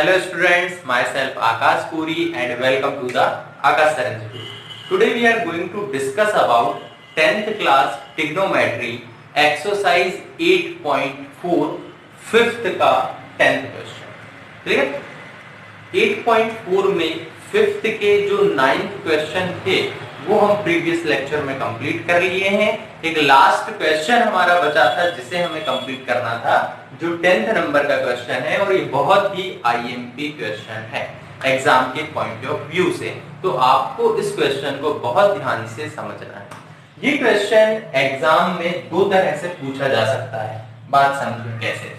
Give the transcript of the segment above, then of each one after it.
Hello students, myself Akash Puri and welcome to the Akash Sir Institute. Today we are going to discuss about 10th class trigonometry exercise 8.4 fifth का 10th question. Clear? 8.4 में fifth के जो 9th question थे वो हम previous lecture में complete कर लिए हैं. एक लास्ट क्वेश्चन हमारा बचा था जिसे हमें कंप्लीट करना था, जो 10th नंबर का क्वेश्चन है और ये बहुत ही आईएमपी क्वेश्चन है एग्जाम के पॉइंट ऑफ व्यू से. तो आपको इस क्वेश्चन को बहुत ध्यान से समझना है. ये क्वेश्चन एग्जाम में दो तरह से पूछा जा सकता है. बात समझो कैसे.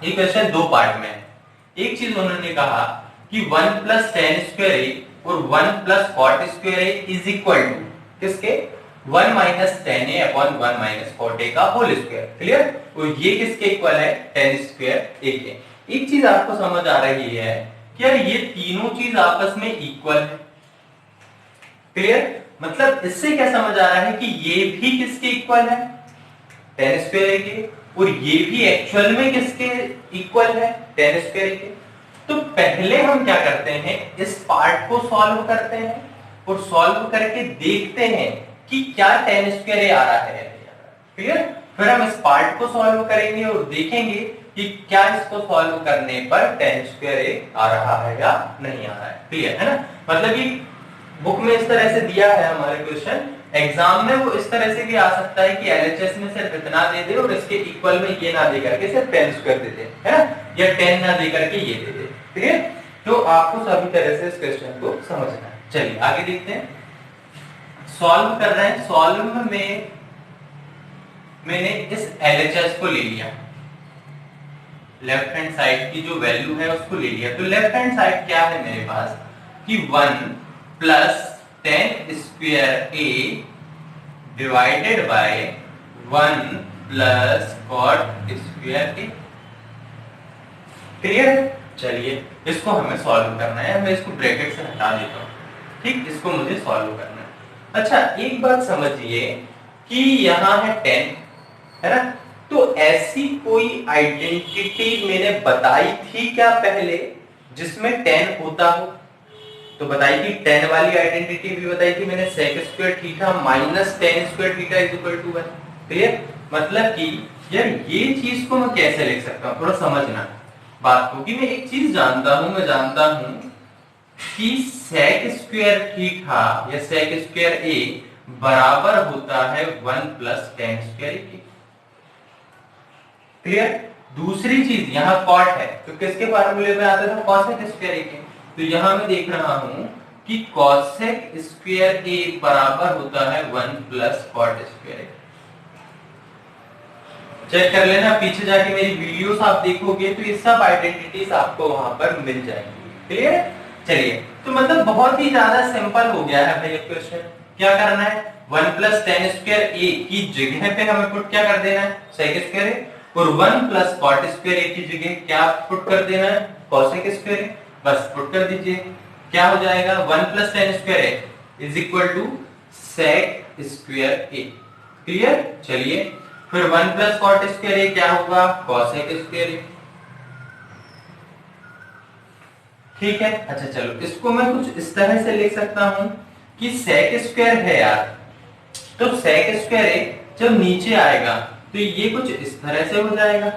ये क्वेश्चन दो पार्ट में है. एक चीज उन्होंने कहा कि 1 + tan स्क्वायर a और 1 + cot square a is equal to किसके 1 - tan a upon 1 - cot a का होल स्क्वायर. क्लियर? तो ये किसके इक्वल है? tan स्क्वायर a के. एक चीज आपको समझ आ रही है कि यार ये तीनों चीज आपस में इक्वल है. क्लियर? मतलब इससे क्या समझ आ रहा है कि ये भी किसके इक्वल है? tan स्क्वायर a के. और ये भी एक्चुअल में किसके इक्वल है? tan स्क्वायर a के. तो पहले हम क्या करते हैं, इस पार्ट को सॉल्व करते हैं और सॉल्व करके देखते हैं कि क्या tan स्क्वायर a आ रहा है. क्लियर? फिर हम इस पार्ट को सॉल्व करेंगे और देखेंगे कि क्या इसको सॉल्व करने पर tan स्क्वायर a आ रहा है या नहीं आ रहा है. क्लियर है ना? मतलब ये बुक में इस तरह से दिया है हमारे क्वेश्चन. एग्जाम में वो इस तरह से भी आ सकता है कि एलएचएस में सिर्फ इतना दे दे और इसके इक्वल में ये ना दे करके सिर्फ tan स्क्वायर दे दे, है ना, या 10 ना दे करके ये दे दे. क्लियर? तो आपको सभी तरह से इस क्वेश्चन को समझना है. चलिए आगे देखते हैं. सॉल्व कर रहे हैं. सॉल्व में मैंने इस LHS को ले लिया, लेफ्ट हैंड साइड की जो वैल्यू है उसको ले लिया. तो लेफ्ट हैंड साइड क्या है मेरे पास कि 1 + tan square a divided by 1 + cot square a. Clear है? चलिए इसको हमें सॉल्व करना है. मैं इसको ब्रैकेट से हटा देता हूं. ठीक, इसको मुझे सॉल्व करना है. अच्छा एक बात समझिए कि यहां है 10, है ना. तो ऐसी कोई आइडेंटिटी मैंने बताई थी क्या पहले जिसमें 10 होता हो? तो बताई थी 10 वाली आइडेंटिटी भी बताई थी मैंने, sec square theta minus tan square theta is equal to 1. Clear? मतलब कि यार ये चीज को मैं कैसे लिख सकता हूं, थोड़ा समझना बात को. कि मैं एक चीज जानता हूं, मैं जानता हूं कि sec स्क्वायर थीटा या sec स्क्वायर a बराबर होता है 1 + tan स्क्वायर a. क्लियर? दूसरी चीज यहाँ cot है तो किसके फार्मूले में आता था? cosec स्क्वायर a के. तो यहां मैं देख रहा हूं कि cosec स्क्वायर a बराबर होता है 1 + cot स्क्वायर a. चेक कर लेना, पीछे जाके मेरी वीडियोस आप देखोगे तो ये सब आइडेंटिटीज आपको वहां पर मिल जाएंगी. क्लियर? चलिए तो मतलब बहुत ही ज्यादा सिंपल हो गया है भाई क्वेश्चन. क्या करना है? 1 + tan स्क्वायर a की जगह पे हमें पुट क्या कर देना है? sec square a. और 1 + cot स्क्वायर a की जगह क्या पुट कर देना है? cosec square a. बस पुट कर दीजिए. क्या हो जाएगा? 1 + tan square a is equal to sec square a. Clear? चलिए फिर 1 + cot स्क्वायर a क्या होगा? cosec square a. ठीक है. अच्छा चलो इसको मैं कुछ इस तरह से लिख सकता हूं कि sec स्क्वायर है यार, तो sec स्क्वायर a जब नीचे आएगा तो ये कुछ इस तरह से हो जाएगा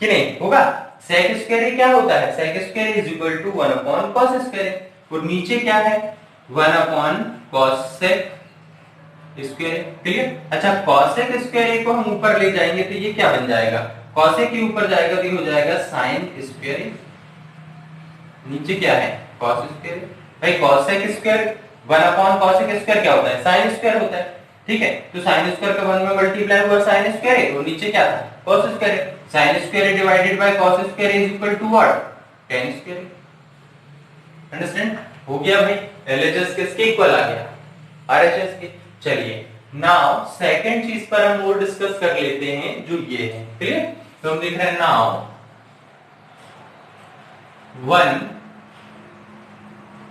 कि नहीं होगा? sec स्क्वायर a क्या होता है? sec square is equal to 1 upon cos square a. और नीचे क्या है? 1 अपॉन cosec स्क्वायर. क्लियर? अच्छा cosec स्क्वायर a को हम ऊपर ले जाएंगे तो ये क्या बन जाएगा? cosec के ऊपर जाएगा तो ये हो जाएगा sin स्क्वायर a. नीचे क्या है? cos square a. भाई cosec square 1 upon cosec square क्या होता है? sin स्क्वायर होता है. ठीक है, तो sin स्क्वायर का 1 में मल्टीप्लाई हुआ sin स्क्वायर a और नीचे क्या था? cos square a. sin square a divided by cos square a is equal to what? tan square a. Understand? हो गया भाई. LHS किसके इक्वल आ गया? RHS के. चलिए नाउ सेकंड चीज पर हम और डिस्कस कर लेते हैं जो ये है. क्लियर? तो हम देख रहे हैं now 1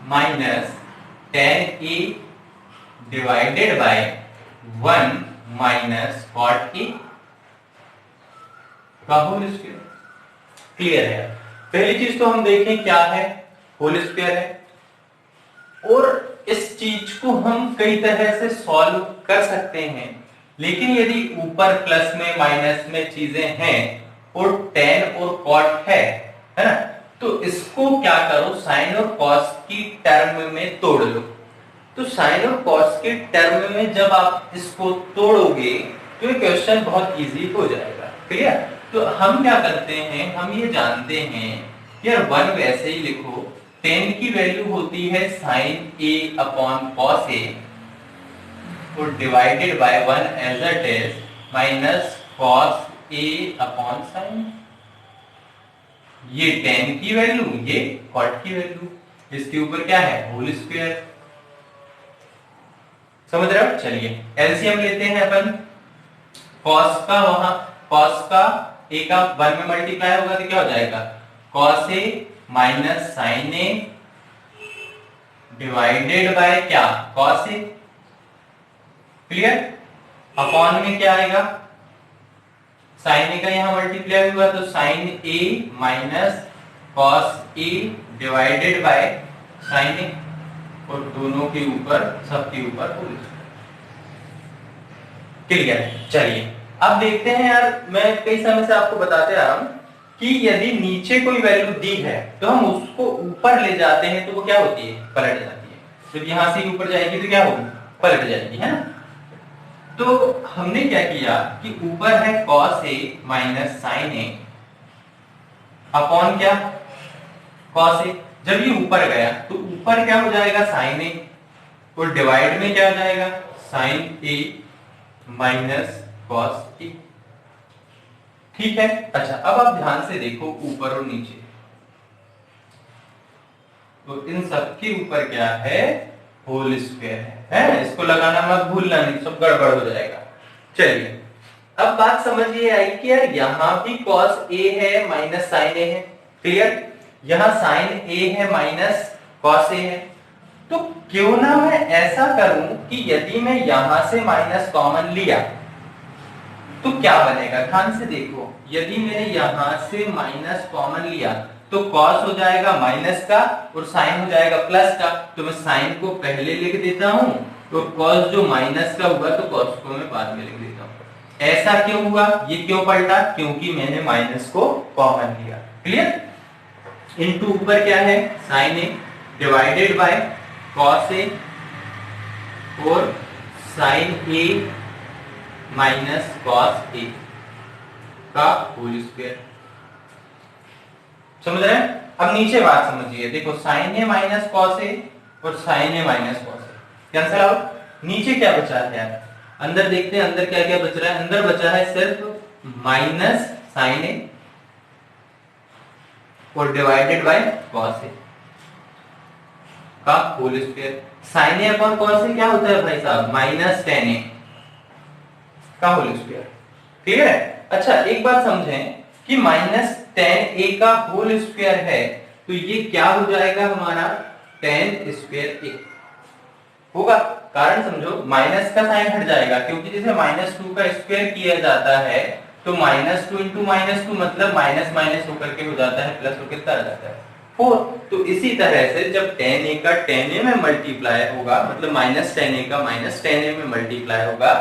- tan a divided by 1 - cot a का होल स्क्वायर. क्लियर है? पहली चीज तो हम देखें क्या है, होल स्क्वायर है, और इस चीज को हम कई तरह से सॉल्व कर सकते हैं, लेकिन यदि ऊपर प्लस में माइनस में चीजें हैं और tan और cot है ना, तो इसको क्या करो, साइन और कॉस की टर्म में तोड़ लो। तो साइन और कॉस के टर्म में जब आप इसको तोड़ोगे तो ये क्वेश्चन बहुत इजी हो जाएगा। क्लियर? तो हम क्या करते हैं, हम ये जानते हैं यार 1 वैसे ही लिखो, tan की वैल्यू होती है sine a upon cos a और divided by 1 as it is minus cos a upon sine. ये tan की वैल्यू, ये cot की वैल्यू, इसके ऊपर क्या है, होल स्क्वायर। समझ रहे हो? चलिए एलसीएम लेते हैं अपन। cos का वहां cos का a का 1 में मल्टीप्लाई होगा तो क्या हो जाएगा, cos a minus sine a divided by क्या, cos a। क्लियर? अपॉन में क्या आएगा, साइन ए का यहां मल्टीप्लाई हुआ तो sine a minus cos a divided by sine a, और दोनों के ऊपर, सबके ऊपर होल स्क्वायर। क्लियर? चलिए अब देखते हैं यार, मैं कई समय से आपको बताते आ रहा हूं कि यदि नीचे कोई वैल्यू दी है तो हम उसको ऊपर ले जाते हैं तो वो क्या होती है, पलट जाती है। जब यहां से ऊपर जाएगी तो क्या होगी, पलट जाएगी, है ना। तो हमने क्या किया कि ऊपर है cos a minus sine a upon क्या, cos a। जब ये ऊपर गया तो ऊपर क्या हो जाएगा, साइन a, और डिवाइड में क्या हो जाएगा, sine a minus cos a। ठीक है? अच्छा अब आप ध्यान से देखो ऊपर और नीचे, तो इन सब के ऊपर क्या है, होल स्क्वायर है। इसको लगाना मत भूलना, नहीं सब गड़बड़ हो जाएगा। चलिए अब बात समझिए आई कि यार यहां भी cos a है माइनस sin a है। क्लियर? यहां sin a है माइनस cos a है। तो क्यों ना मैं ऐसा करूं कि यदि मैं यहां से माइनस कॉमन लिया तो क्या बनेगा, ध्यान से देखो। यदि मैंने यहां से माइनस कॉमन लिया तो cos हो जाएगा माइनस का और sin हो जाएगा प्लस का। तो मैं sin को पहले लिख देता हूं तो cos जो माइनस का हुआ तो cos को मैं बाद में लिख देता हूं। ऐसा क्यों हुआ, ये क्यों पलटा, क्योंकि मैंने माइनस को कॉमन लिया। क्लियर? इनटू ऊपर क्या है, sin a divided by cos a और sin a minus cos a का होल स्क्वायर। समझ रहे हैं? अब नीचे बात समझिए, देखो sin a minus cos a और sin a minus cos a cancel out. नीचे क्या बचा है यार, अंदर देखते हैं अंदर क्या क्या बच रहा है। अंदर बचा है सिर्फ माइनस sin a और डिवाइडेड बाय cos a का whole square. sin a upon cos a क्या होता है भाई साहब, माइनस tan a का होल स्क्वायर। क्लियर है? अच्छा एक बात समझें कि माइनस tan a का होल स्क्वायर है तो ये क्या हो जाएगा हमारा, tan स्क्वायर a होगा। कारण समझो, माइनस का साइन हट जाएगा, क्योंकि जैसे -2 का स्क्वायर किया जाता है तो -2 इंटू -2 मतलब माइनस माइनस होकर के हो जाता है प्लस, हो कितना आ जाता है 4। तो इसी तरह से जब tan a का tan a में मल्टीप्लाई होगा, मतलब माइनस tan a का माइनस tan a में मल्टीप्लाई होगा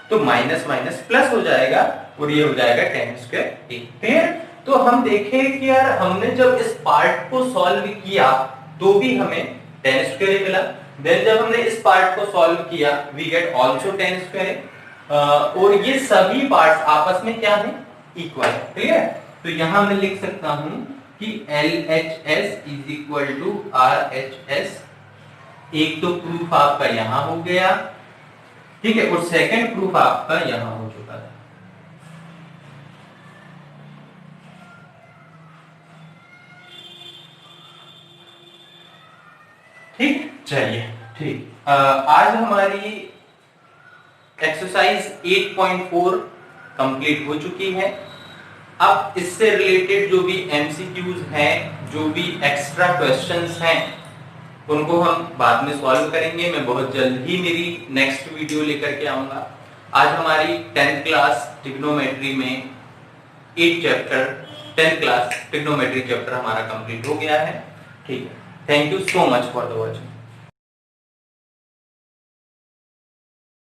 तो माइनस माइनस प्लस हो जाएगा और ये हो जाएगा tan स्क्वायर a। फिर तो हम देखें कि यार हमने जब इस पार्ट को सॉल्व किया तो भी हमें tan स्क्वायर a मिला। देन जब हमने इस पार्ट को सॉल्व किया we get also tan square a, और ये सभी पार्ट्स आपस में क्या है, इक्वल है। क्लियर? तो यहां मैं लिख सकता हूं कि LHS is equal to RHS। एक तो प्रूफ आपका यहां हो गया, ठीक है, और सेकंड प्रूफ आपका यहां हो चुका है। ठीक, चलिए ठीक। आज हमारी एक्सरसाइज 8.4 कंप्लीट हो चुकी है। अब इससे रिलेटेड जो भी एमसीक्यूज हैं, जो भी एक्स्ट्रा क्वेश्चंस हैं, उनको हम बाद में सॉल्व करेंगे। मैं बहुत जल्द ही मेरी नेक्स्ट वीडियो लेकर के आऊंगा। आज हमारी 10th क्लास ट्रिग्नोमेट्री में 8 chapter 10th class trigonometry chapter हमारा कंप्लीट हो गया है। ठीक है, thank you so much for the watching.